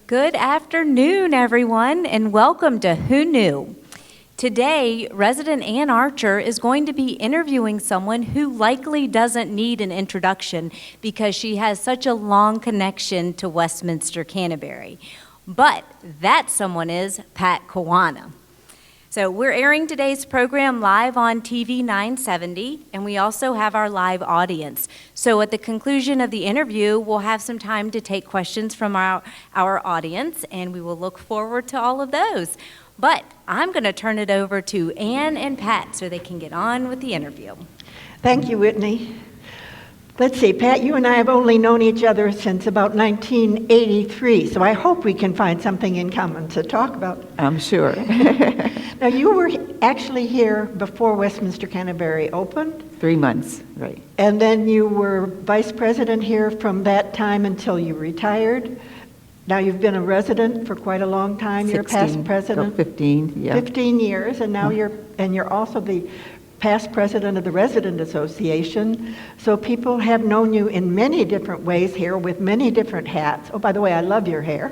Good afternoon, everyone, and welcome to Who Knew? Today, resident Ann Archer is going to be interviewing someone who likely doesn't need an introduction because she has such a long connection to Westminster Canterbury. But that someone is Pat Kawana. So we're airing today's program live on TV 970, and we also have our live audience. So at the conclusion of the interview, we'll have some time to take questions from our audience, and we will look forward to all of those. But I'm going to turn it over to Ann and Pat so they can get on with the interview. Thank you, Whitney. Let's see, Pat, you and I have only known each other since about 1983, so I hope we can find something in common to talk about. I'm sure. Now, you were actually here before Westminster Canterbury opened. 3 months, right. And then you were vice president here from that time until you retired. Now, you've been a resident for quite a long time. 16, you're past president. 15, yeah. 15 years, and now you're also the past president of the Resident Association. So people have known you in many different ways here with many different hats. Oh, by the way, I love your hair.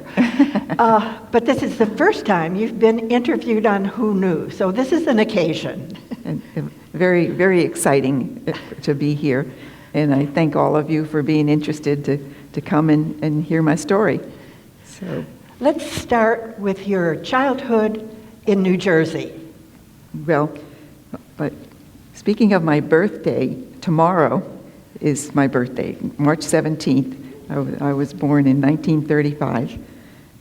But this is the first time you've been interviewed on Who Knew. So this is an occasion. And very, very exciting to be here. And I thank all of you for being interested to come and hear my story. So let's start with your childhood in New Jersey. Well, but speaking of my birthday, tomorrow is my birthday, March 17th. I was born in 1935,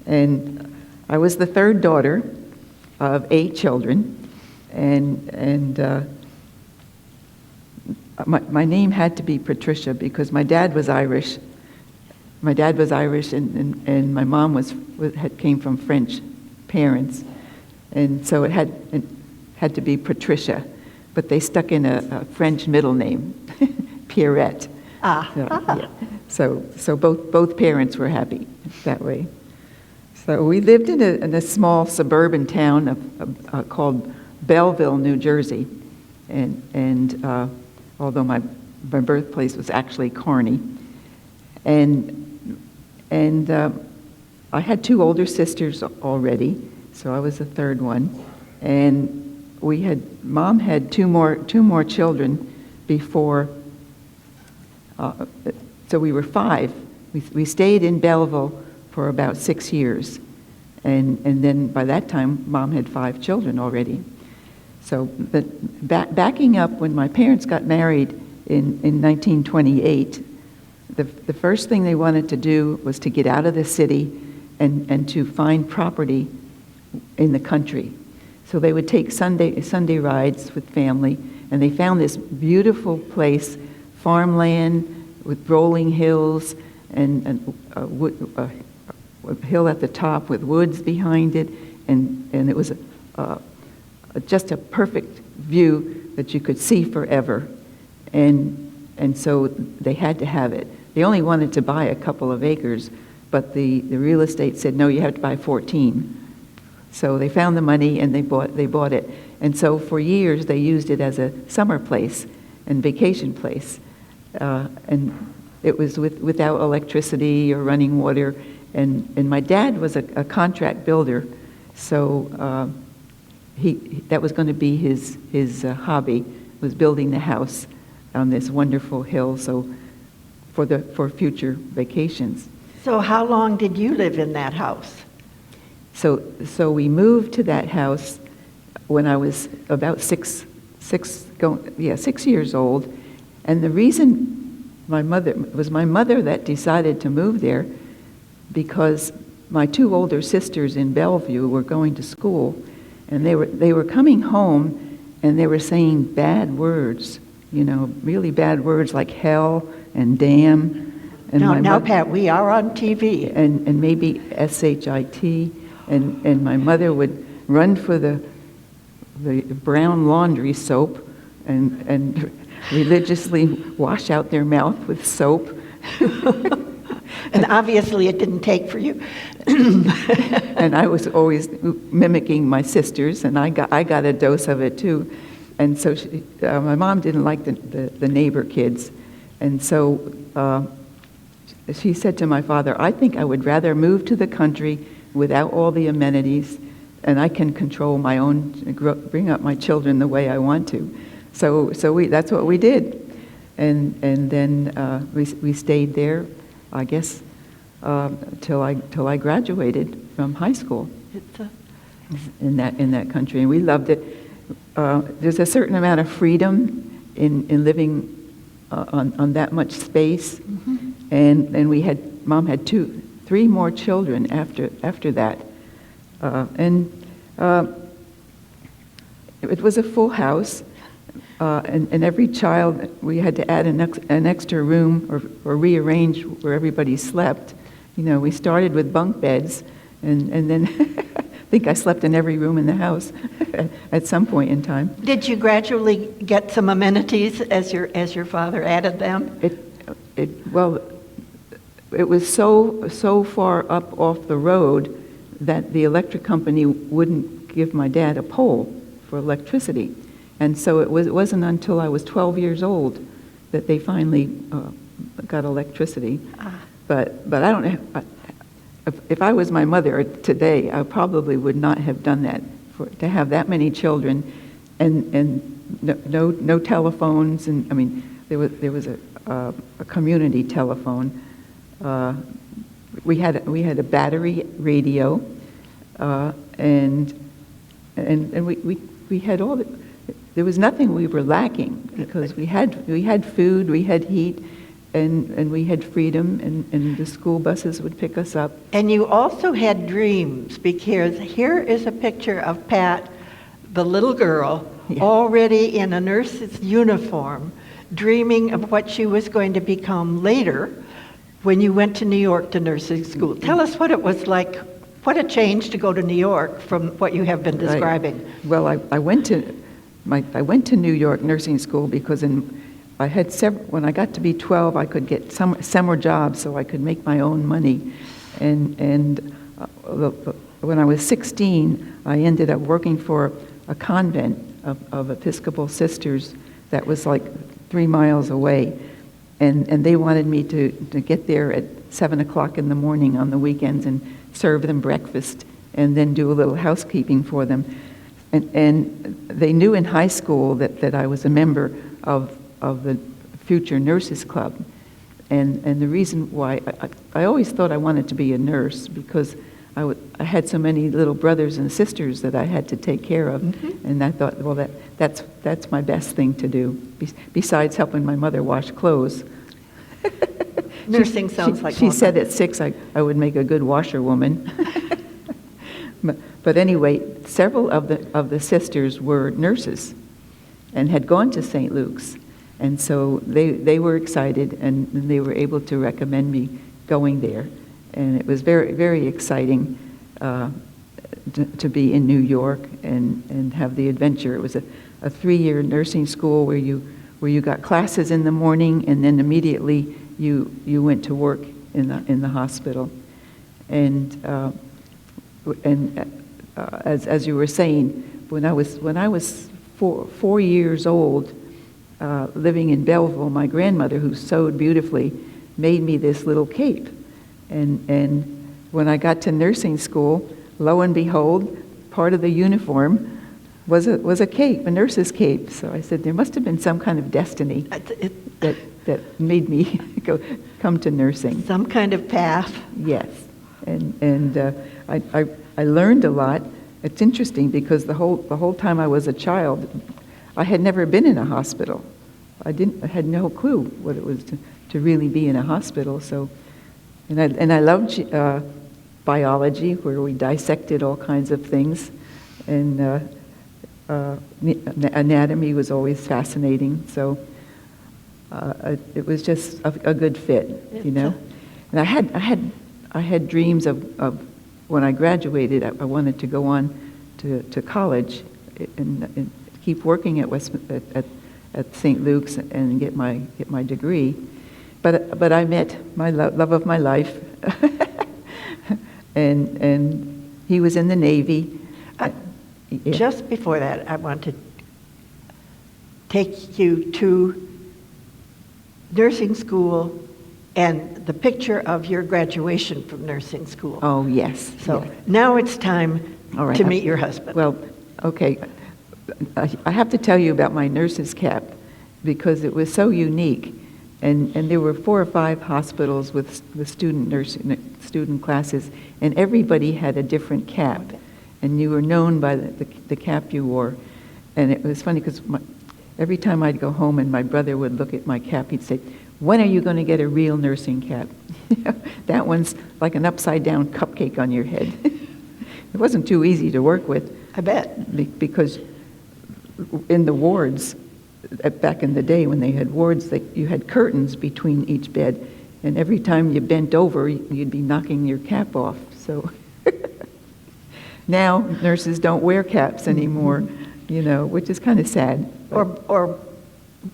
and I was the third daughter of 8 children, and my name had to be Patricia because my dad was Irish. My dad was Irish, and my mom came from French parents, and so it had to be Patricia. But they stuck in a French middle name, Pierrette. So both parents were happy that way. So we lived in a small suburban town called Belleville, New Jersey, and although my birthplace was actually Kearney, and I had 2 older sisters already, so I was the third one, and Mom had two more children before, so we were 5. We stayed in Belleville for about 6 years, and then by that time, Mom had 5 children already. So, backing up, when my parents got married in 1928, the first thing they wanted to do was to get out of the city and to find property in the country. So they would take Sunday rides with family, and they found this beautiful place, farmland with rolling hills and a hill at the top with woods behind it, and it was just a perfect view that you could see forever, and so they had to have it. They only wanted to buy a couple of acres, but the real estate said, no, you have to buy 14. So they found the money and they bought it. And so for years they used it as a summer place and vacation place. And it was without electricity or running water. And my dad was a contract builder, so that was going to be his hobby, was building the house on this wonderful hill, so for future vacations. So how long did you live in that house? So we moved to that house when I was about 6 years old, and the reason my mother that decided to move there, because my 2 older sisters in Bellevue were going to school, and they were coming home, and they were saying bad words, really bad words like hell and damn. And now, Pat, we are on TV. And maybe SHIT. And my mother would run for the brown laundry soap and religiously wash out their mouth with soap. And obviously it didn't take for you. And I was always mimicking my sisters, and I got a dose of it too. And so my mom didn't like the neighbor kids, and so she said to my father, "I think I would rather move to the country without all the amenities, and I can control my own, bring up my children the way I want to." So that's what we did. And then we stayed there, I guess, till I graduated from high school in that country, and we loved it. There's a certain amount of freedom in living on that much space, and Mom had 3 more children after that, and it was a full house. And every child, we had to add an extra room or rearrange where everybody slept. You know, we started with bunk beds, and then I think I slept in every room in the house at some point in time. Did you gradually get some amenities as your father added them? Well, it was so far up off the road that the electric company wouldn't give my dad a pole for electricity. And so it wasn't until I was 12 years old that they finally got electricity. But I don't know, if I was my mother today, I probably would not have done that, to have that many children and no telephones. And I mean, there was a community telephone. We had a battery radio, and we had all the. There was nothing we were lacking, because we had food, we had heat, and we had freedom, and the school buses would pick us up. And you also had dreams, because here is a picture of Pat, the little girl, already in a nurse's uniform, dreaming of what she was going to become later when you went to New York to nursing school. Tell us what it was like. What a change to go to New York from what you have been describing. Right. Well, I went to New York nursing school because I had when I got to be 12, I could get summer jobs so I could make my own money. And when I was 16, I ended up working for a convent of Episcopal sisters that was like 3 miles away. And they wanted me to get there at 7 o'clock in the morning on the weekends and serve them breakfast and then do a little housekeeping for them. And they knew in high school that I was a member of the Future Nurses Club. And the reason why, I always thought I wanted to be a nurse because I had so many little brothers and sisters that I had to take care of. And I thought, well, that's my best thing to do, besides helping my mother wash clothes. Nursing sounds like she said at 6 I would make a good washerwoman. But anyway, several of the sisters were nurses and had gone to St. Luke's, and so they were excited, and they were able to recommend me going there, and it was very, very exciting to be in New York and have the adventure. It was a 3-year nursing school where you got classes in the morning, and then immediately you went to work in the hospital, and as you were saying, when I was 4 years old, living in Belleville, my grandmother, who sewed beautifully, made me this little cape, and when I got to nursing school, lo and behold, part of the uniform was a cape, a nurse's cape. So I said there must have been some kind of destiny that made me come to nursing. Some kind of path. Yes, and I learned a lot. It's interesting because the whole time I was a child, I had never been in a hospital. I had no clue what it was to really be in a hospital. So, and I loved biology, where we dissected all kinds of things, and anatomy was always fascinating. So it was just a good fit, you know. And I had dreams of when I graduated, I wanted to go on to college and keep working at St. Luke's and get my degree. But I met my love of my life, and he was in the Navy. Yeah. Just before that, I want to take you to nursing school and the picture of your graduation from nursing school. Oh, yes. So yes. now it's time All right. to meet your husband. Well, okay. I have to tell you about my nurse's cap because it was so unique. And there were 4 or 5 hospitals with student classes, and everybody had a different cap. And you were known by the cap you wore. And it was funny because every time I'd go home and my brother would look at my cap, he'd say, "When are you going to get a real nursing cap?" That one's like an upside-down cupcake on your head. It wasn't too easy to work with. I bet. Because in the wards, back in the day when they had wards, you had curtains between each bed, and every time you bent over, you'd be knocking your cap off. So now nurses don't wear caps anymore, which is kind of sad. Or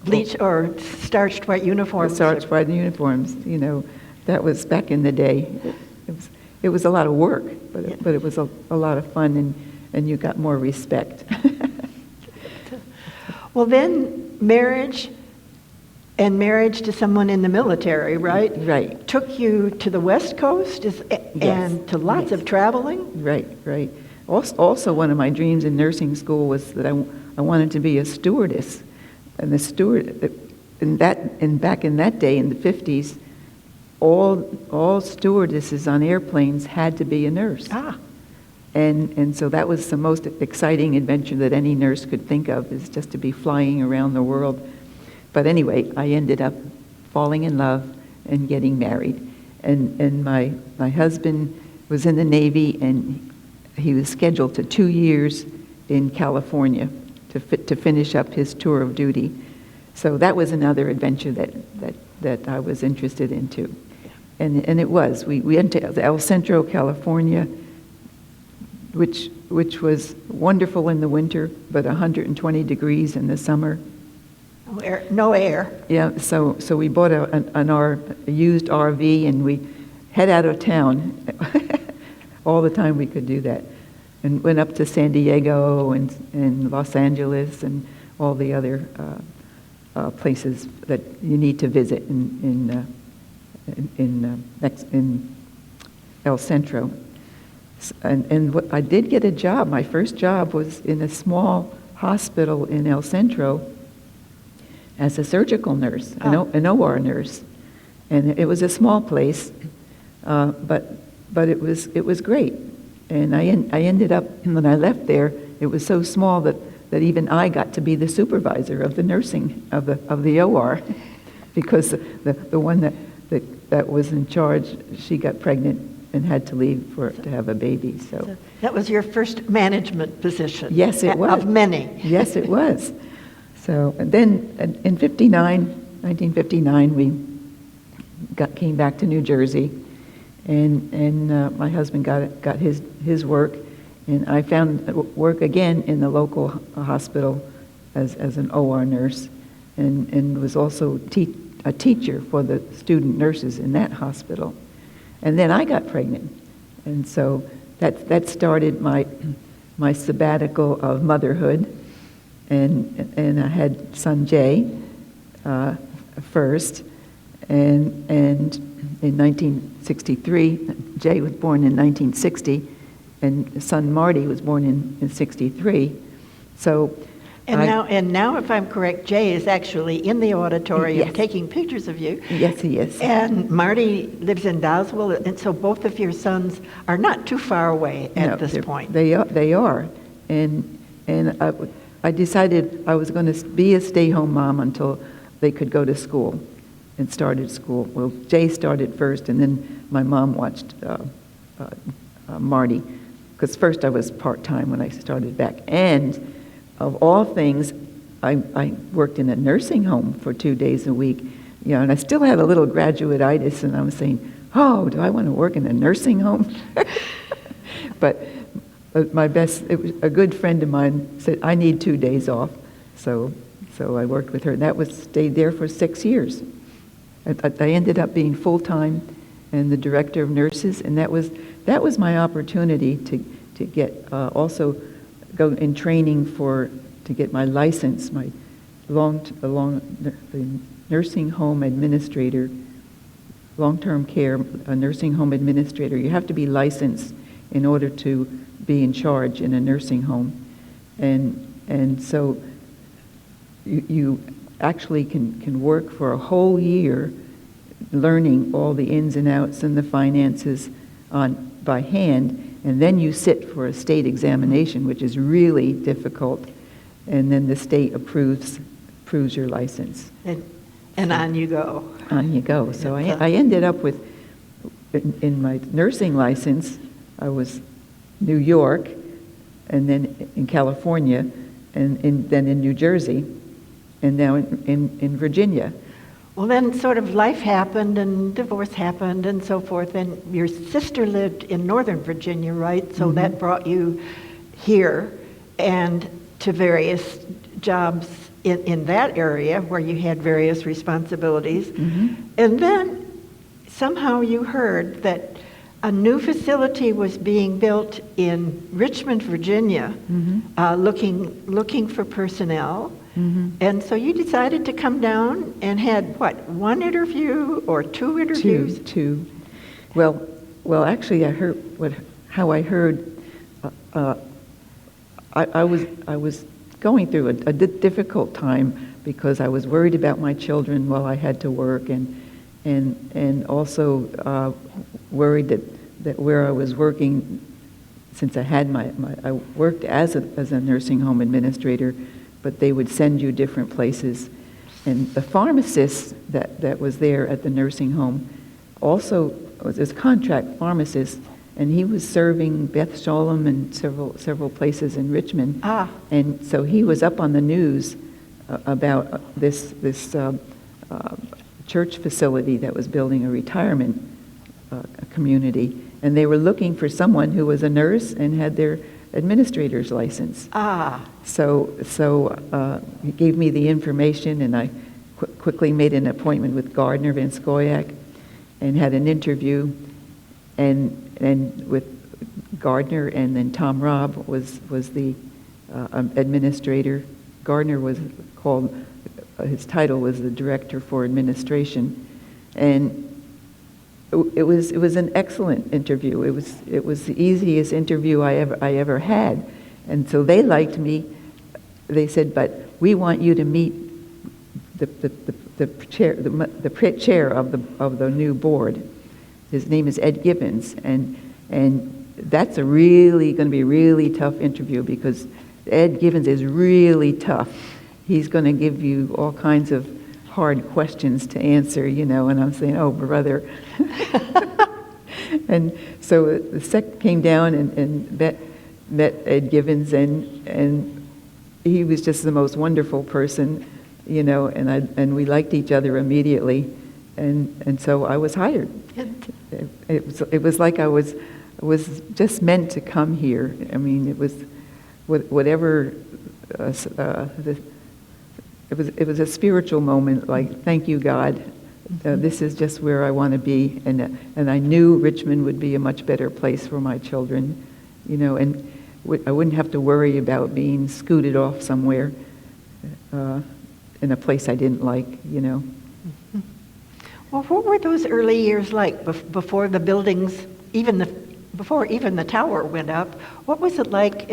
bleach or starched white uniforms. Starched white uniforms, that was back in the day. It was a lot of work, but it was a lot of fun, and you got more respect. Well, then marriage to someone in the military, right? Right. Took you to the West Coast and to lots of traveling? Right. Also, one of my dreams in nursing school was that I wanted to be a stewardess. And the steward, back in that day, in the 50s, all stewardesses on airplanes had to be a nurse. Ah. And so that was the most exciting adventure that any nurse could think of, is just to be flying around the world. But anyway, I ended up falling in love and getting married. And my husband was in the Navy, and he was scheduled to 2 years in California to finish up his tour of duty. So that was another adventure that I was interested in too. And it was. We went to El Centro, California, which was wonderful in the winter, but 120 degrees in the summer. No air. Yeah, so we bought a used RV, and we head out of town all the time we could do that, and went up to San Diego and Los Angeles and all the other places that you need to visit in El Centro. And I did get a job. My first job was in a small hospital in El Centro as a surgical nurse, an OR nurse. And it was a small place, but it was great. And I ended up, when I left there, it was so small that even I got to be the supervisor of the nursing of the OR, because the one that was in charge, she got pregnant and had to leave to have a baby. So that was your first management position. Yes, it was. Of many. Yes, it was. So and then in 1959, we came back to New Jersey, and my husband got his work, and I found work again in the local hospital as an OR nurse, and was also a teacher for the student nurses in that hospital. And then I got pregnant, and so that started my sabbatical of motherhood, and I had son Jay first, and in 1963, Jay was born in 1960, and son Marty was born in 63. So. And now, if I'm correct, Jay is actually in the auditorium taking pictures of you. Yes, he is. And Marty lives in Doswell, and so both of your sons are not too far away at this point. They are, and I decided I was going to be a stay-home mom until they could go to school, and started school. Well, Jay started first, and then my mom watched Marty, because first I was part-time when I started back, and of all things, I worked in a nursing home for 2 days a week, and I still had a little graduate-itis, and I was saying, oh, do I want to work in a nursing home? But a good friend of mine said, I need 2 days off, so I worked with her, and stayed there for 6 years. I ended up being full-time and the director of nurses, and that was my opportunity to get also go in training to get my license, the nursing home administrator long-term care, a nursing home administrator. You have to be licensed in order to be in charge in a nursing home. And so you actually can work for a whole year learning all the ins and outs and the finances by hand, and then you sit for a state examination, which is really difficult, and then the state approves your license. And on you go. On you go. So I ended up with, in my nursing license, I was New York, and then in California, and then in New Jersey, and now in Virginia. Well, then sort of life happened and divorce happened and so forth, and your sister lived in Northern Virginia, right? So that brought you here and to various jobs in that area where you had various responsibilities. And then somehow you heard that a new facility was being built in Richmond, Virginia, looking for personnel. And so you decided to come down and had, what, one interview or two interviews? Two. Well, actually, I heard how I heard. I was going through a difficult time because I was worried about my children while I had to work, and also worried that where I was working, since I had I worked as a nursing home administrator, but they would send you different places. And the pharmacist that was there at the nursing home also was a contract pharmacist, and he was serving Beth Sholem and several places in Richmond. And so he was up on the news about this church facility that was building a retirement community, and they were looking for someone who was a nurse and had their administrator's license. So he gave me the information, and I quickly made an appointment with Gardner Van Scoyac and had an interview, and with Gardner, and then Tom Robb was the administrator. Gardner was called, his title was the Director for Administration, and it was an excellent interview. It was the easiest interview I ever had, and so they liked me. They said, "But we want you to meet the chair of the new board. His name is Ed Gibbons, and that's going to be a really tough interview because Ed Gibbons is really tough. He's going to give you all kinds of hard questions to answer, and I'm saying, oh, brother." And so the sec came down and met Ed Gibbons, and he was just the most wonderful person, and we liked each other immediately, and so I was hired. It was like I was just meant to come here. I mean, it was whatever. It was a spiritual moment. Like, thank you, God. This is just where I want to be, and I knew Richmond would be a much better place for my children, and I wouldn't have to worry about being scooted off somewhere in a place I didn't like, Well, what were those early years like before the buildings, before even the tower went up? What was it like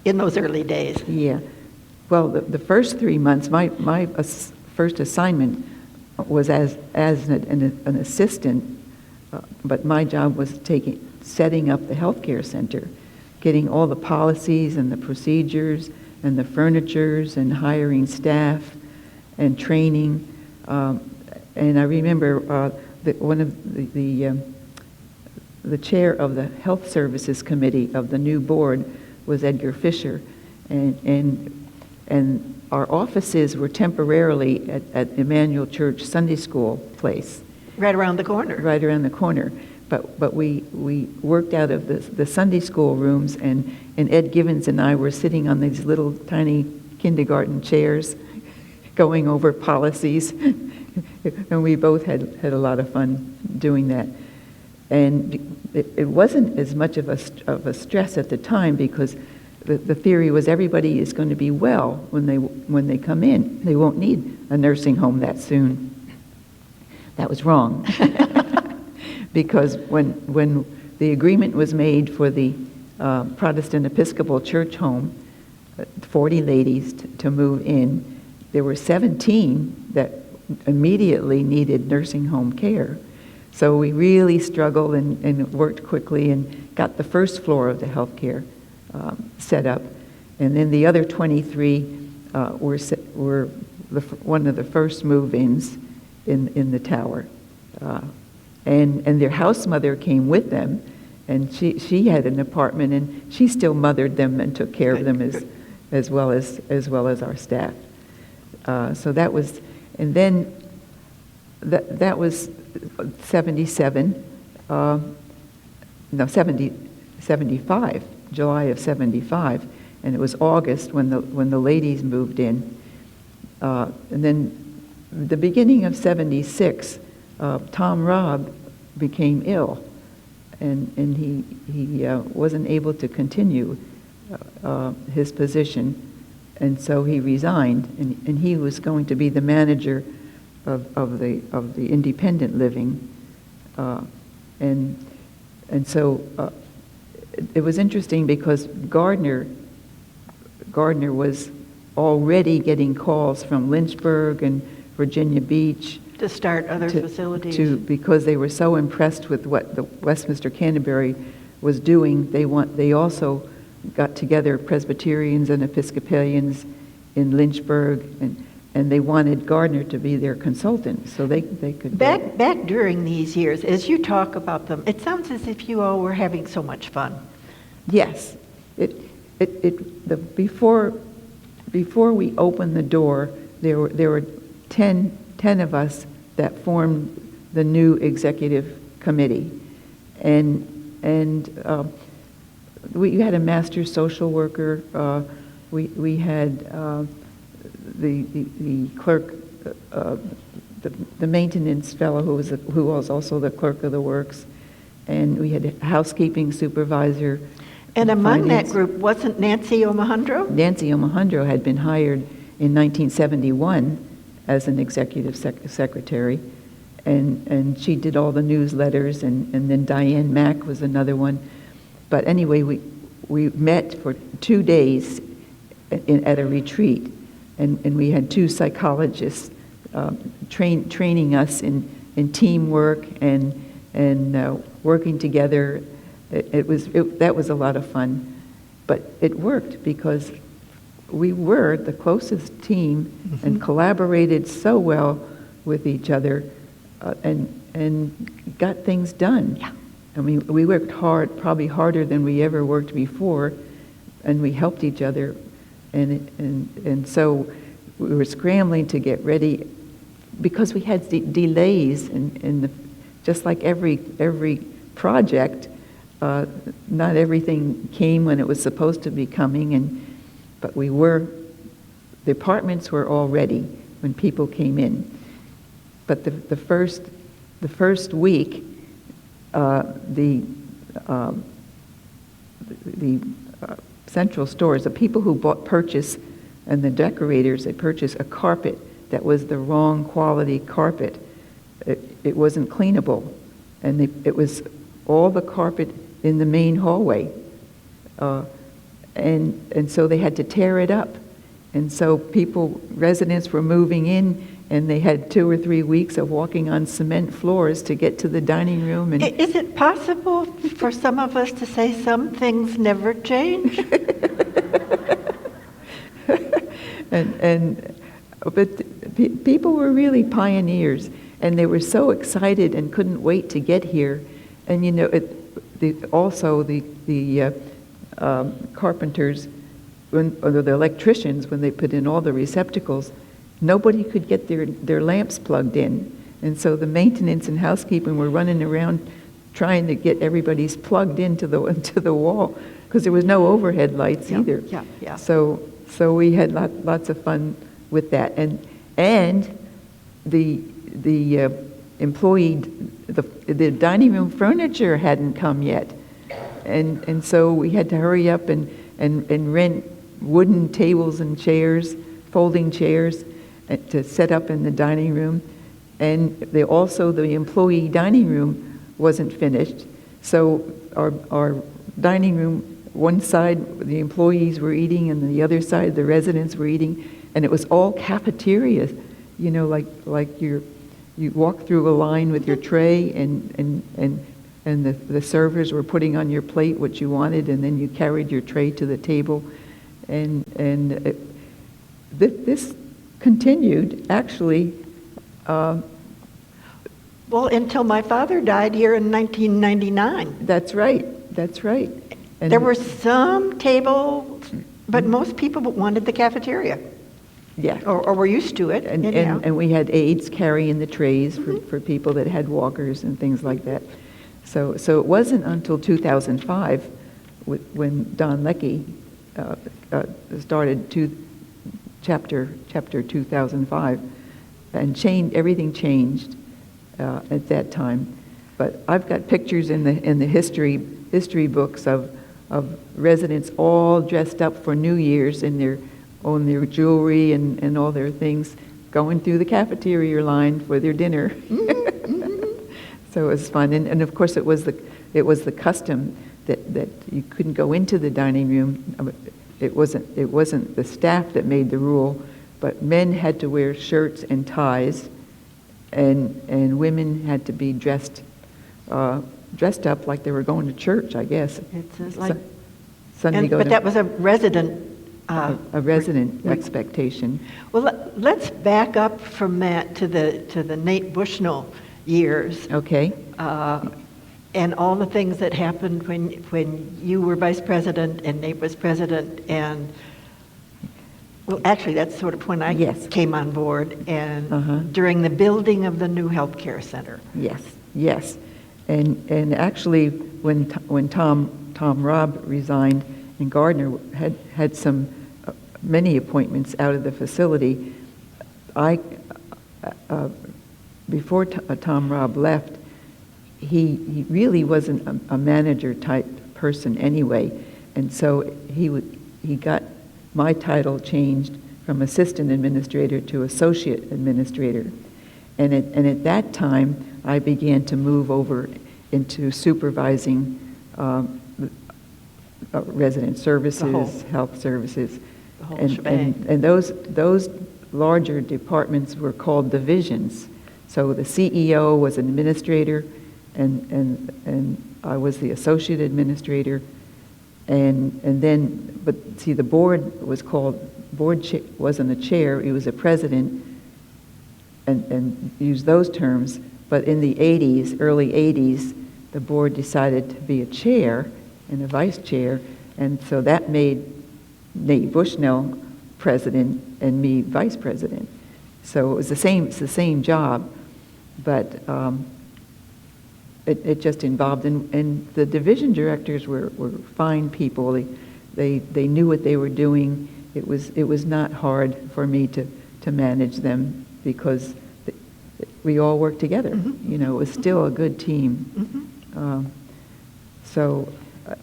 in those early days? Yeah. Well, the first 3 months, my first assignment was as an assistant, but my job was setting up the healthcare center, getting all the policies and the procedures and the furnitures and hiring staff and training. And I remember that one of the chair of the Health Services Committee of the new board was Edgar Fisher, and our offices were temporarily at Emmanuel Church Sunday School place. Right around the corner. Right around the corner. But we worked out of the Sunday school rooms, and Ed Gibbons and I were sitting on these little tiny kindergarten chairs going over policies, and we both had a lot of fun doing that. And it wasn't as much of a stress at the time because the theory was everybody is going to be well when they come in. They won't need a nursing home that soon. That was wrong. Because when the agreement was made for the Protestant Episcopal Church home, 40 ladies to move in, there were 17 that immediately needed nursing home care. So we really struggled and worked quickly and got the first floor of the healthcare set up. And then the other 23 were one of the first move-ins in the tower. And their house mother came with them, and she had an apartment, and she still mothered them and took care of them as well as our staff. So that was, and then that was 77, 75, July of 75, and it was August when the ladies moved in. And then the beginning of 76, Tom Robb became ill, and he wasn't able to continue his position, and so he resigned, and he was going to be the manager of the independent living, and so it was interesting because Gardner was already getting calls from Lynchburg and Virginia Beach To start other facilities. because they were so impressed with what the Westminster Canterbury was doing. They also got together Presbyterians and Episcopalians in Lynchburg, and they wanted Gardner to be their consultant, so they could Back during these years, as you talk about them, it sounds as if you all were having so much fun. Yes, before we opened the door, there were 10 of us that formed the new executive committee, and we had a master social worker. We had the clerk, the maintenance fellow who was also the clerk of the works, and we had a housekeeping supervisor. And among finance. that group, wasn't Nancy Omohundro? Nancy Omohundro had been hired in 1971 as an executive secretary, and she did all the newsletters, and then Diane Mack was another one. But anyway, we met for 2 days at a retreat, and we had 2 psychologists training us in teamwork and working together. That was a lot of fun, but it worked because we were the closest team and collaborated so well with each other, and got things done. Yeah. I mean, we worked hard, probably harder than we ever worked before, and we helped each other, and so we were scrambling to get ready because we had delays, and just like every project, not everything came when it was supposed to be coming, but the apartments were all ready when people came in. But the first week, the central stores, the people who purchased, and the decorators, they purchased a carpet that was the wrong quality carpet. It wasn't cleanable, and it was all the carpet in the main hallway, and so they had to tear it up, and so residents were moving in, and they had 2 or 3 weeks of walking on cement floors to get to the dining room. And Is it possible for some of us to say some things never change? But people were really pioneers, and they were so excited and couldn't wait to get here. And also the carpenters, or the electricians, when they put in all the receptacles, nobody could get their lamps plugged in, and so the maintenance and housekeeping were running around trying to get everybody's plugged into the wall, because there was no overhead lights either. Yeah. So we had lots of fun with that, and the dining room furniture hadn't come yet, and so we had to hurry up and rent wooden tables and chairs, folding chairs, to set up in the dining room, And also the employee dining room wasn't finished. So our dining room, one side the employees were eating and the other side the residents were eating. And it was all cafeteria, like you walk through a line with your tray and the servers were putting on your plate what you wanted, and then you carried your tray to the table. This continued, actually. Well, until my father died here in 1999. That's right. And There were some tables, but most people wanted the cafeteria. yeah. Or were used to it, anyhow. And we had aides carrying the trays for people that had walkers and things like that. So it wasn't until 2005 when Don Leckie started chapter 2005, and everything changed at that time. But I've got pictures in the history books of residents all dressed up for New Year's in their jewelry and all their things, going through the cafeteria line for their dinner. So it was fun, and of course it was the custom that you couldn't go into the dining room. It wasn't the staff that made the rule, but men had to wear shirts and ties, and women had to be dressed up like they were going to church, I guess. It's like, Sunday that was a resident. A resident expectation. Well, let's back up from that to the Nate Bushnell years. Okay. And all the things that happened when you were vice president and Nate was president, and well, actually that's sort of when I came on board, and during the building of the new healthcare center. Yes, and actually when Tom Robb resigned and Gardner had many appointments out of the facility, before Tom Robb left, he really wasn't a manager type person anyway, and so he got my title changed from assistant administrator to associate administrator, and at that time I began to move over into supervising resident services, health services, the whole shebang. And those larger departments were called divisions. So the CEO was an administrator, and I was the associate administrator, and then, but see, the board wasn't a chair, it was a president, and used those terms. But in the early 80s, the board decided to be a chair and a vice chair, and so that made Nate Bushnell president and me vice president. So it was it's the same job, but it just involved, and the division directors were fine people. They knew what they were doing. It was not hard for me to manage them because we all worked together. It was still a good team. So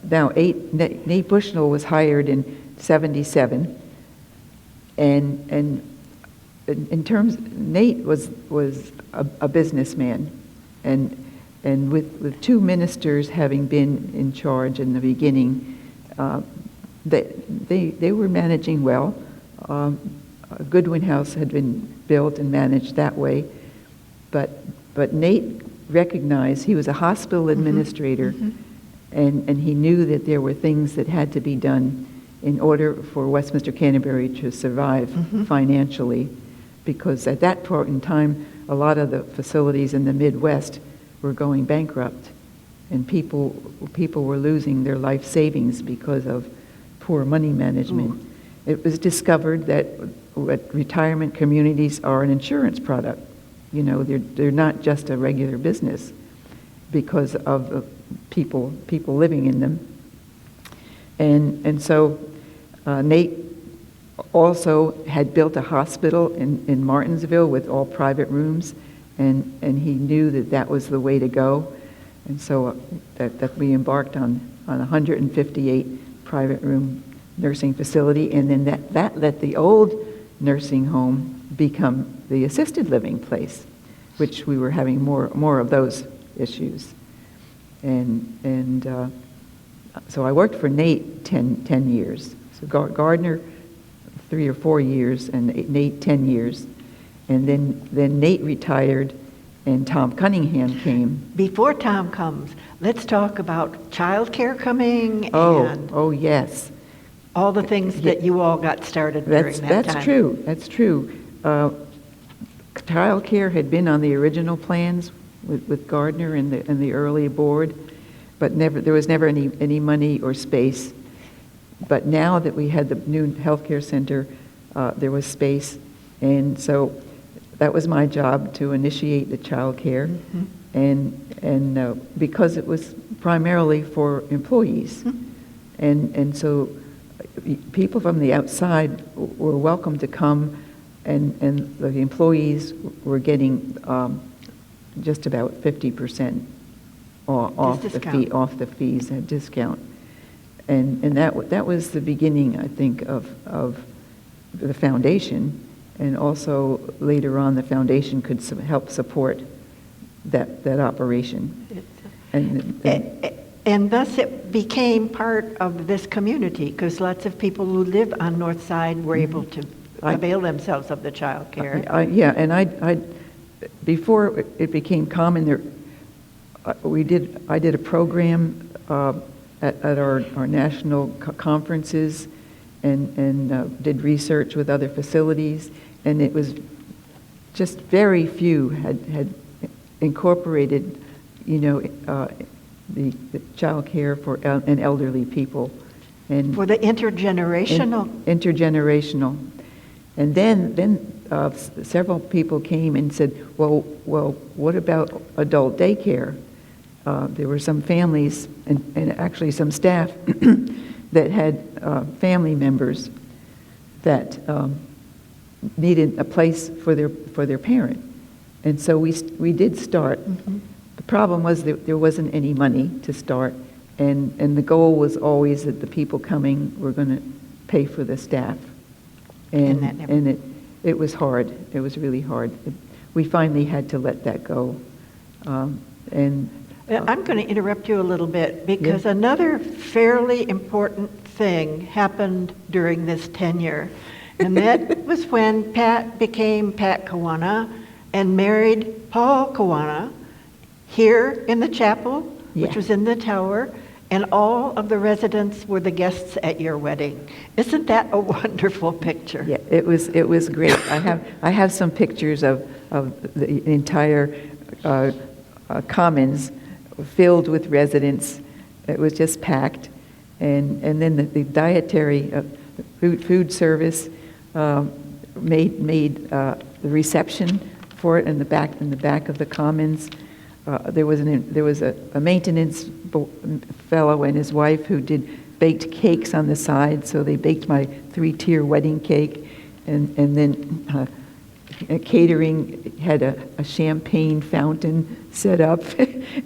now Nate Bushnell was hired in '77, and in terms, Nate was a businessman, and with two ministers having been in charge in the beginning, they were managing well. Goodwin House had been built and managed that way, but Nate recognized he was a hospital administrator, and he knew that there were things that had to be done in order for Westminster Canterbury to survive financially, because at that point in time, a lot of the facilities in the Midwest were going bankrupt, and people were losing their life savings because of poor money management. It was discovered that retirement communities are an insurance product. They're not just a regular business because of the people living in them. And so Nate also had built a hospital in Martinsville with all private rooms, and he knew that was the way to go. And so that we embarked on 158 private room nursing facility, and then that let the old nursing home become the assisted living place. which we were having more of those issues. And so I worked for Nate 10 years. So Gardner 3 or 4 years, and Nate 10 years. And then Nate retired, and Tom Cunningham came. Before Tom comes, let's talk about childcare coming and Oh yes. all the things that you all got started during that time. That's true. That's true. Child care had been on the original plans with Gardner and the early board, but there was never any money or space. But now that we had the new healthcare center, there was space, and so that was my job to initiate the child care, and because it was primarily for employees, and so people from the outside were welcome to come, and the employees were getting just about 50% off the fees, a discount, and that was the beginning, I think, of the foundation, and also later on the foundation could help support that operation, and thus it became part of this community, because lots of people who live on North Side were able to avail themselves of the child care. Yeah, and I before it became common, I did a program at our national conferences, and did research with other facilities, and it was just very few had incorporated, the child care for and elderly people, and For the intergenerational. Intergenerational, and then several people came and said, well, what about adult daycare? There were some families and actually some staff that had family members that needed a place for their parent, and so we did start. The problem was that there wasn't any money to start, and the goal was always that the people coming were going to pay for the staff, and it was hard. It was really hard. We finally had to let that go, and. I'm going to interrupt you a little bit, because another fairly important thing happened during this tenure, and that was when Pat became Pat Kawana and married Paul Kawana here in the chapel, which was in the tower, and all of the residents were the guests at your wedding. Isn't that a wonderful picture? Yeah, it was great. I have some pictures of the entire commons filled with residents. It was just packed, and then the dietary food service made the reception for it in the back of the commons. There was a maintenance fellow and his wife who did baked cakes on the side, so they baked my 3-tier wedding cake, and then catering had a champagne fountain set up.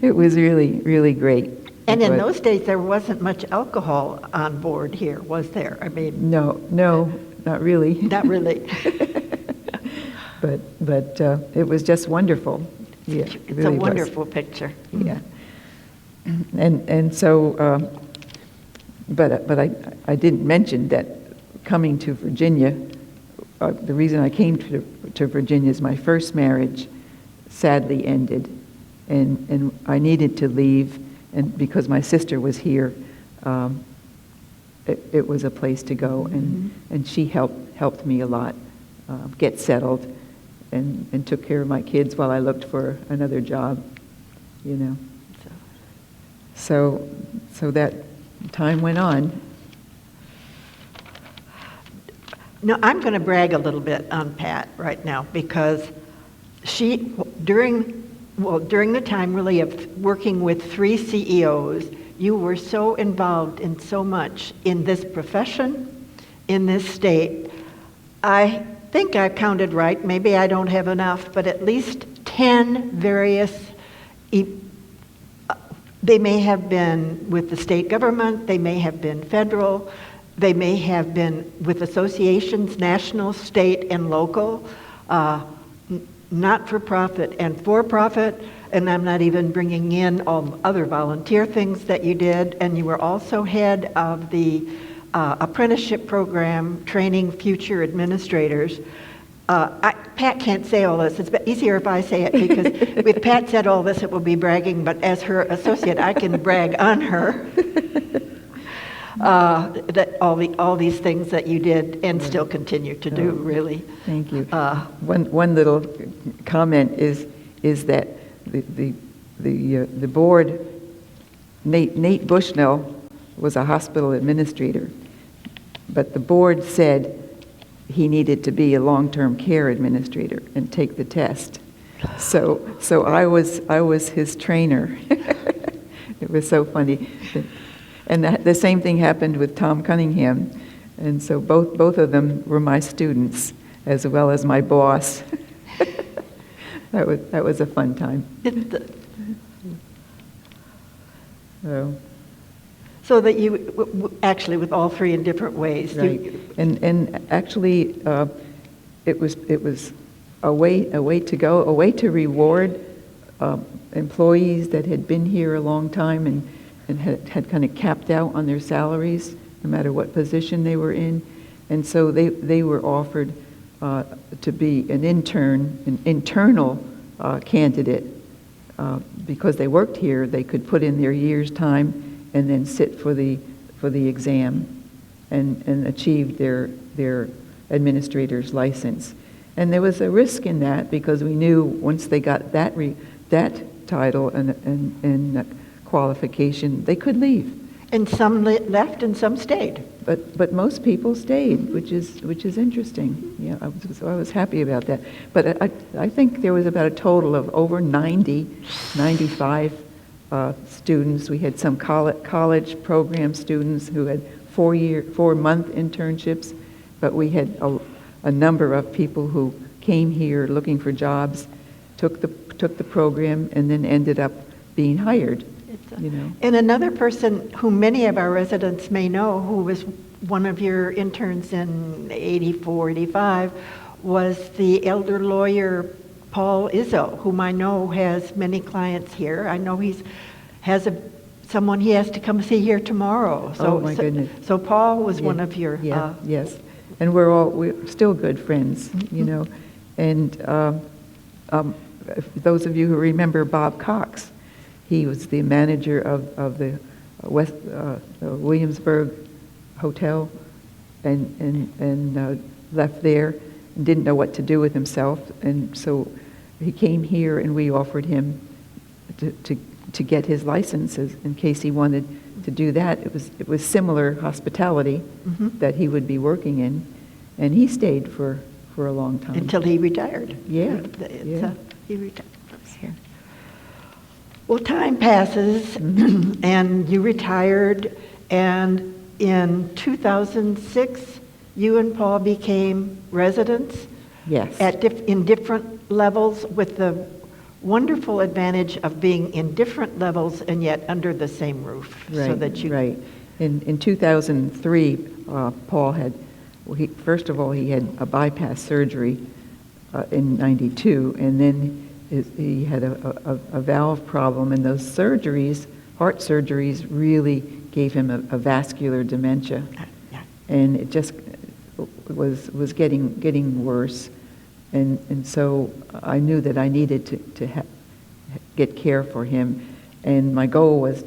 It was really, really great. And in those days, there wasn't much alcohol on board here, was there? I mean, no, not really. Not really. but it was just wonderful. Yeah, It's it really a wonderful picture. Yeah, and so, but I didn't mention that coming to Virginia. The reason I came to Virginia is my first marriage sadly ended, and I needed to leave, and because my sister was here, it was a place to go, and she helped me a lot get settled, and took care of my kids while I looked for another job, So that time went on. Now, I'm going to brag a little bit on Pat right now, because she, during the time really of working with 3 CEOs, you were so involved in so much in this profession, in this state. I think I counted right, maybe I don't have enough, but at least 10 various, they may have been with the state government, they may have been federal, they may have been with associations, national, state, and local. not-for-profit and for-profit, and I'm not even bringing in all the other volunteer things that you did, and you were also head of the apprenticeship program training future administrators. Pat can't say all this. It's easier if I say it, because if Pat said all this, it will be bragging, but as her associate, I can brag on her. That all these things that you did and still continue to do, really. Thank you. One little comment is that the board, Nate Bushnell was a hospital administrator, but the board said he needed to be a long-term care administrator and take the test. So I was his trainer. It was so funny. And the same thing happened with Tom Cunningham. And so both of them were my students, as well as my boss. That was a fun time. So that you actually, with all three in different ways. Right. And actually, it was a way to go, a way to reward employees that had been here a long time and had kind of capped out on their salaries, no matter what position they were in. And so they were offered to be an internal candidate. Because they worked here, they could put in their year's time and then sit for the exam and achieve their administrator's license. And there was a risk in that, because we knew once they got that title and qualification, they could leave. And some left and some stayed. But most people stayed, which is interesting. Yeah, I was happy about that. But I think there was about a total of over 95 students. We had some college program students who had 4-month internships, but we had a number of people who came here looking for jobs, took the program, and then ended up being hired. You know. And another person who many of our residents may know, who was one of your interns in 84, 85, was the elder lawyer Paul Izzo, whom I know has many clients here. I know has someone he has to come see here tomorrow. Oh my goodness! So Paul was one of your yes, and we're still good friends, you know. And those of you who remember Bob Cox, he was the manager of the Williamsburg Hotel, and left there and didn't know what to do with himself, and so he came here, and we offered him to get his licenses in case he wanted to do that. It was similar hospitality that he would be working in, and he stayed for a long time until he retired. Yeah, he retired. Well, time passes, and you retired, and in 2006, you and Paul became residents. Yes. In different levels, with the wonderful advantage of being in different levels and yet under the same roof. Right. So that you. Right. In 2003, Paul had, first of all, he had a bypass surgery in '92, and then he had a valve problem, and those surgeries, heart surgeries, really gave him a vascular dementia, and it just was getting worse, and so I knew that I needed to get care for him, and my goal was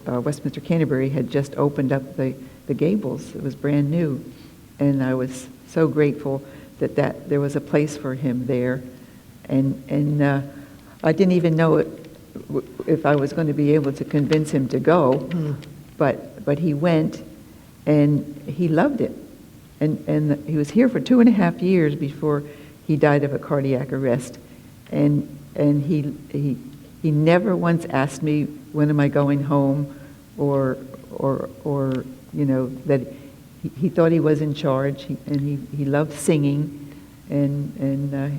Westminster Canterbury had just opened up the Gables. It was brand new, and I was so grateful that there was a place for him there. And I didn't even know if I was going to be able to convince him to go, but he went, and he loved it. And he was here for 2.5 years before he died of a cardiac arrest. And he never once asked me, when am I going home, or you know, that he thought he was in charge, and he loved singing, and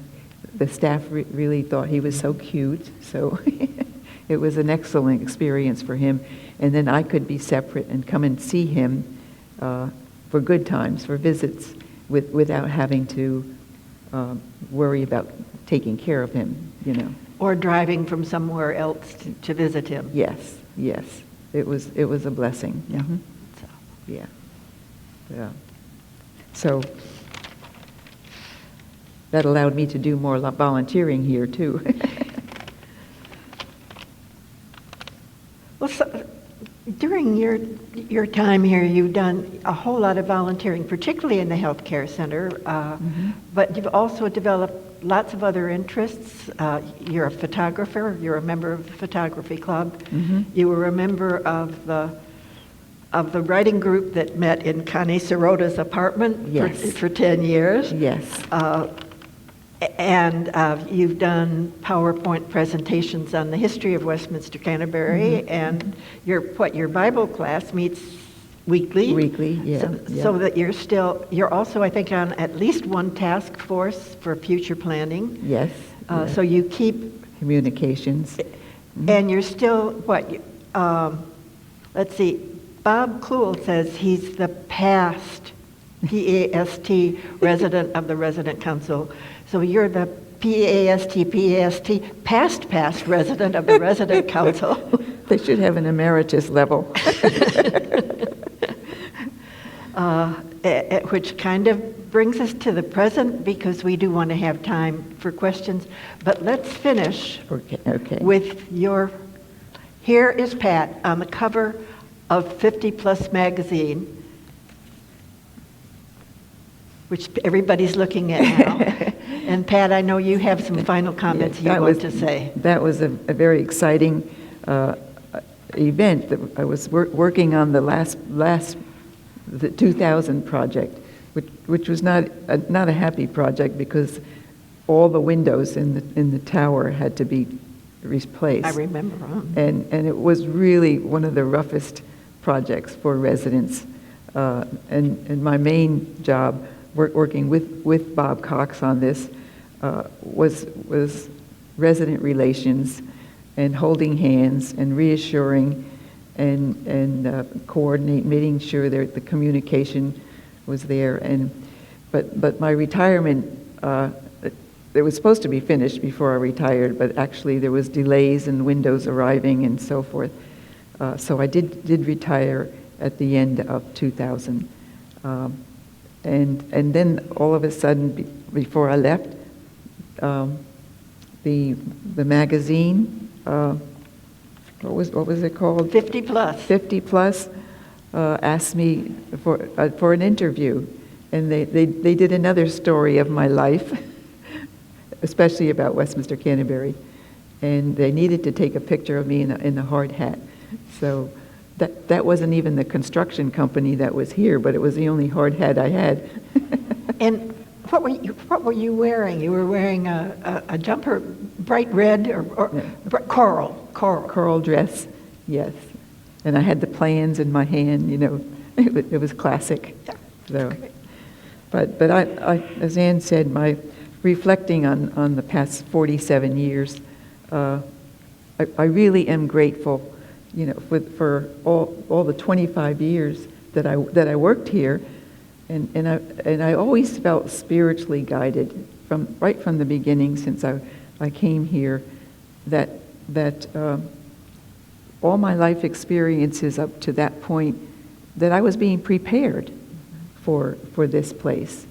the staff really thought he was so cute, so it was an excellent experience for him. And then I could be separate and come and see him for good times, for visits, without having to worry about taking care of him, you know. Or driving from somewhere else to visit him. Yes, yes. It was a blessing. Yeah. Mhm. So, Yeah. Yeah. So that allowed me to do more volunteering here too. well, so, during your time here, you've done a whole lot of volunteering, particularly in the healthcare center, but you've also developed lots of other interests. You're a photographer. You're a member of the photography club. You were a member of the writing group that met in Connie Sirota's apartment Yes. for 10 years. Yes. And you've done PowerPoint presentations on the history of Westminster Canterbury, and your Bible class meets weekly. Weekly, yeah. So that you're also, I think, on at least one task force for future planning. Yes. Yes. So you keep, Communications. and you're still, let's see, Bob Kluel says he's the past, P-A-S-T, resident of the Resident Council. So you're the P-A-S-T, past resident of the Resident Council. They should have an emeritus level. Which kind of brings us to the present, because we do want to have time for questions. But let's finish Okay. with here is Pat on the cover of 50 Plus magazine, which everybody's looking at now. And Pat, I know you have some final comments you want to say. That was a very exciting event. That I was working on the 2000 project, which was not a happy project, because all the windows in the tower had to be replaced. I remember. And it was really one of the roughest projects for residents. And my main job, working with Bob Cox on this, was resident relations and holding hands and reassuring and coordinate, making sure that the communication was there. But my retirement, it was supposed to be finished before I retired, but actually there was delays and windows arriving and so forth. So I did retire at the end of 2000. And then all of a sudden, before I left, the magazine, what was it called? 50 Plus. 50 Plus asked me for an interview, and they did another story of my life, especially about Westminster Canterbury, and they needed to take a picture of me in a hard hat. So that wasn't even the construction company that was here, but it was the only hard hat I had. And what were you wearing? You were wearing a jumper, bright red or coral Dress, yes. And I had the plans in my hand, you know. It was classic. Yeah. So, but I, as Ann said, my reflecting on the past 47 years, I really am grateful, you know, for all the 25 years that I worked here, and I always felt spiritually guided right from the beginning, since I came here, that all my life experiences up to that point, that I was being prepared for this place,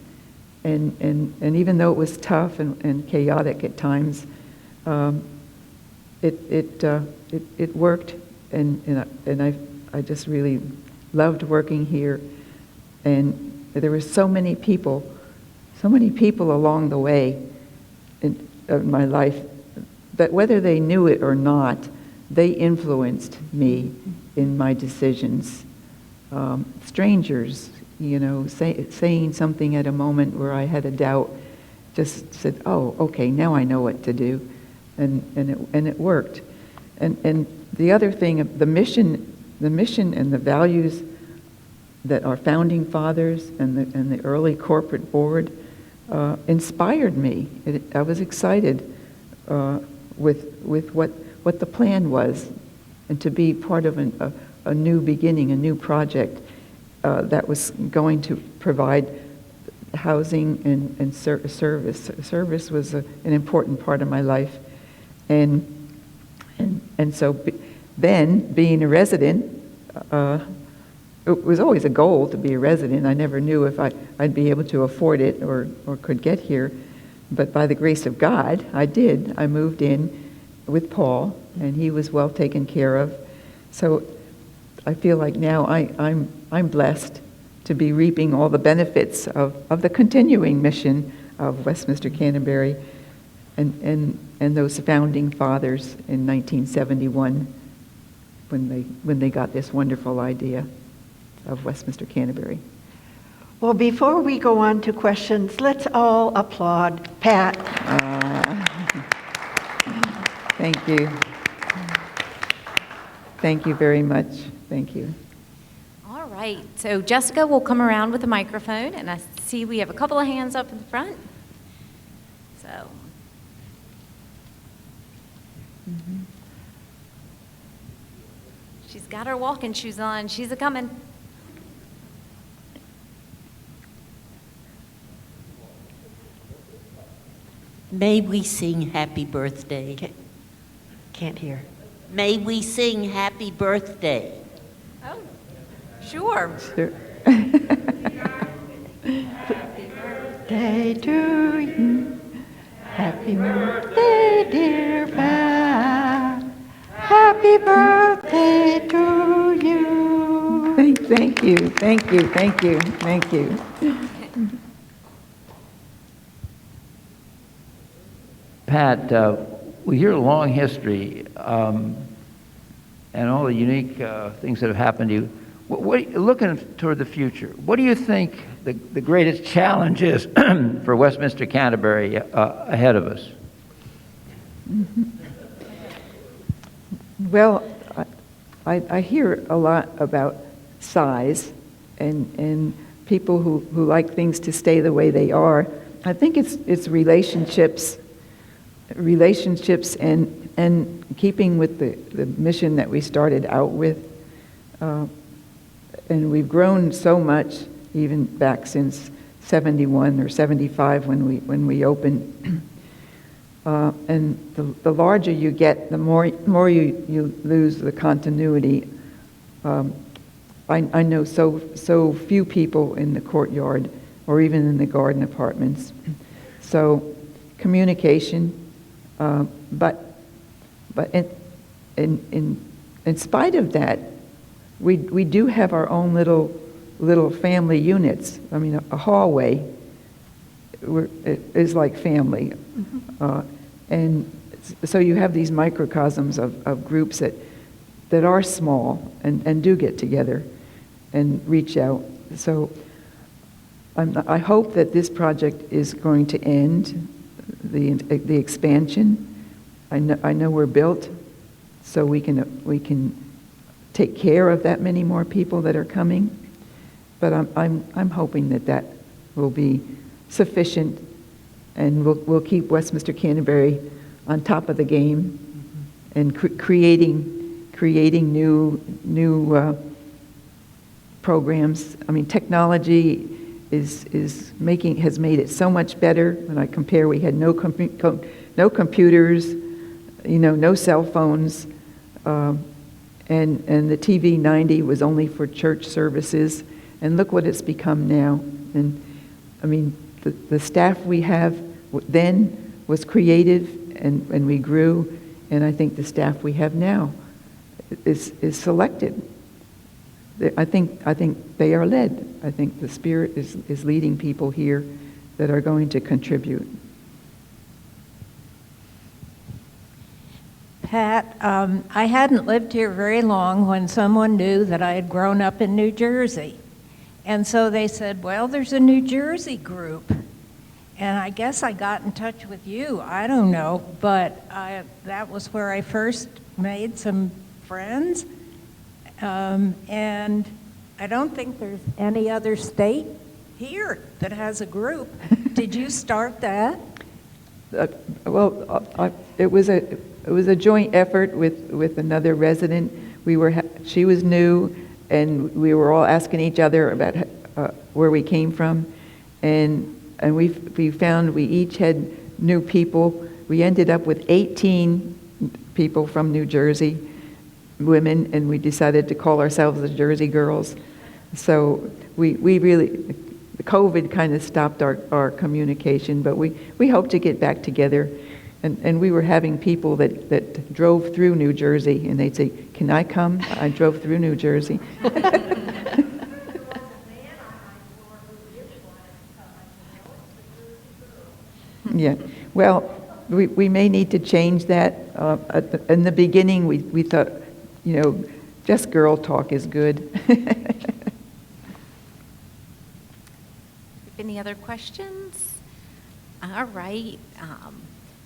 and even though it was tough and chaotic at times, it worked, and I just really loved working here. And there were so many people along the way in my life that, whether they knew it or not, they influenced me in my decisions. Strangers, you know, saying something at a moment where I had a doubt, just said, "Oh, okay, now I know what to do," and it worked. And the other thing, the mission and the values that our founding fathers and the early corporate board inspired me. I was excited with what the plan was, and to be part of a new beginning, a new project that was going to provide housing and service. Service was an important part of my life. And so then, being a resident, it was always a goal to be a resident. I never knew if I'd be able to afford it or could get here. But by the grace of God, I did. I moved in with Paul, and he was well taken care of. So I feel like now I'm blessed to be reaping all the benefits of the continuing mission of Westminster Canterbury and those founding fathers in 1971 when they got this wonderful idea of Westminster Canterbury. Well, before we go on to questions, let's all applaud Pat. Thank you. Thank you very much. Thank you. All right, so Jessica will come around with a microphone, and I see we have a couple of hands up in the front. So. She's got her walking shoes on. She's a-coming. May we sing happy birthday? Can't hear. May we sing happy birthday? Oh, sure. Sure. Day to you. Happy birthday, dear Pat. Happy birthday to you. Thank you. Thank you. Thank you. Thank you. Pat, with your long history and all the unique things that have happened to you, looking toward the future, what do you think the greatest challenge is for Westminster Canterbury ahead of us? Well, I hear a lot about size and people who like things to stay the way they are. I think it's relationships and keeping with the mission that we started out with. And we've grown so much, even back since 71 or 75 when we opened. And the larger you get, the more you lose the continuity. I know so few people in the courtyard or even in the garden apartments. So communication, but in spite of that, we do have our own little family units. I mean, a hallway is like family. And so you have these microcosms of groups that are small and do get together and reach out. So I hope that this project is going to end the expansion. I know we're built so we can take care of that many more people that are coming, but I'm hoping that will be sufficient, and we'll keep Westminster Canterbury on top of the game and creating new programs. I mean, technology has made it so much better. When I compare, we had no computers, no cell phones, and the TV 90 was only for church services, and look what it's become now. And I mean, the staff we have then was creative, and we grew, and I think the staff we have now is selected. I think they are led. I think the Spirit is leading people here that are going to contribute. Pat, I hadn't lived here very long when someone knew that I had grown up in New Jersey. And so they said, well, there's a New Jersey group. And I guess I got in touch with you. I don't know. But that was where I first made some friends. And I don't think there's any other state here that has a group. Did you start that? It was a joint effort with another resident. She was new, and we were all asking each other about where we came from, And we found we each had new people. We ended up with 18 people from New Jersey, women, and we decided to call ourselves the Jersey Girls. So we really, COVID kind of stopped our communication, but we hope to get back together. And we were having people that drove through New Jersey, and they'd say, "Can I come? I drove through New Jersey." Yeah, well, we may need to change that. In the beginning, we thought, just girl talk is good. Any other questions? All right.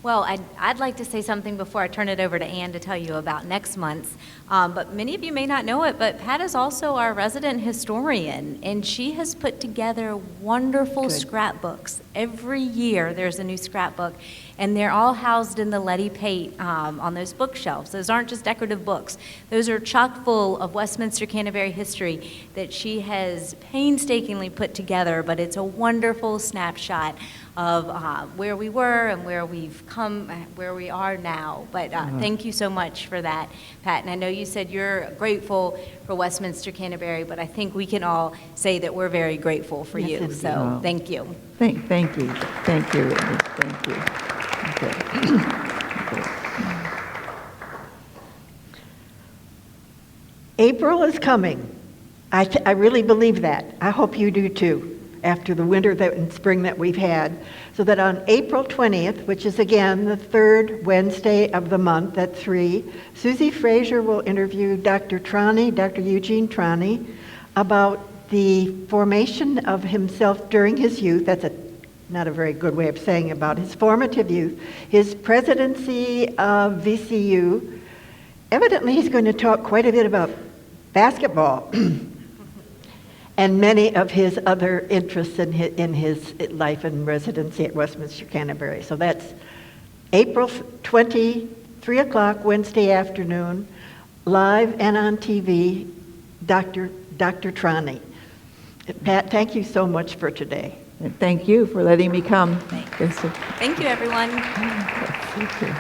Well, I'd like to say something before I turn it over to Ann to tell you about next month's. But many of you may not know it, but Pat is also our resident historian, and she has put together wonderful scrapbooks. Every year there's a new scrapbook, and they're all housed in the Letty Pate on those bookshelves. Those aren't just decorative books. Those are chock full of Westminster Canterbury history that she has painstakingly put together, but it's a wonderful snapshot of where we were and where we've come, where we are now. But thank you so much for that, Pat. And I know you said you're grateful for Westminster Canterbury, but I think we can all say that we're very grateful for you. indeed. So thank you. Thank you. Thank you. Thank you. Okay. April is coming. I really believe that. I hope you do too, after the winter and spring that we've had. So that on April 20th, which is again the third Wednesday of the month at 3, Susie Frazier will interview Dr. Eugene Trani, about the formation of himself during his youth. That's not a very good way of saying about his formative youth, his presidency of VCU. Evidently, he's going to talk quite a bit about basketball and many of his other interests in his life and residency at Westminster Canterbury. So that's April 20, 3 o'clock, Wednesday afternoon, live and on TV, Dr. Trani. Pat, thank you so much for today. And thank you for letting me come. Thank you, everyone. Thank you.